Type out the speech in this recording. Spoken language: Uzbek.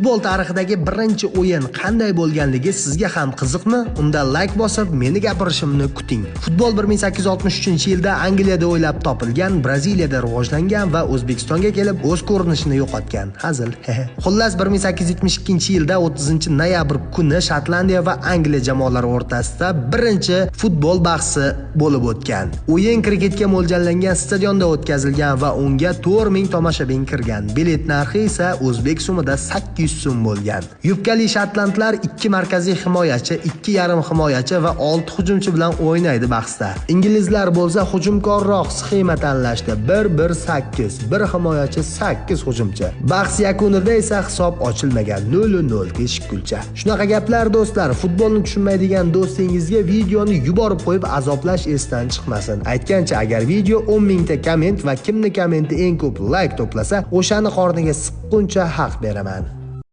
Futbol tarixidagi birinchi o'yin qanday bo'lganligi sizga ham qiziqmi? Unda like bosib, meni gapirishimni kuting. Futbol 1863-yilda Angliyada o'ylab topilgan, Braziliyada rivojlangan va O'zbekistonga kelib o'z ko'rinishini yo'qotgan. Hazil. Xullas 1872-yilda 30-noyabr kuni Shotlandiya va Angliya jamoalari o'rtasida birinchi futbol bahsi bo'lib o'tgan. O'yin kriketga mo'ljallangan stadionda o'tkazilgan va unga 4000 tomoshabin kirgan. Bilet narxi esa o'zbek so'mida 800 so'm bo'lgan. Yubkali shotlandlar 2 markaziy himoyachi, 2 yarim himoyachi va 6 hujumchi bilan o'ynaydi bahsda. Inglizlar bo'lsa hujumkorroq sxema tanlashdi. 1-1-8, 1 himoyachi, 8 hujumchi. Bahs yakunida esa hisob ochilmagan. 0-0 teshik kulcha. Shunaqa gaplar do'stlar, futbolni tushunmaydigan do'stingizga videoni yuborib qo'yib azoblash esdan chiqmasin. Aytgancha, agar video 10 ta komment va kimni kommenti eng ko'p like to'plasa, o'shani qorniga siqquncha haq beraman.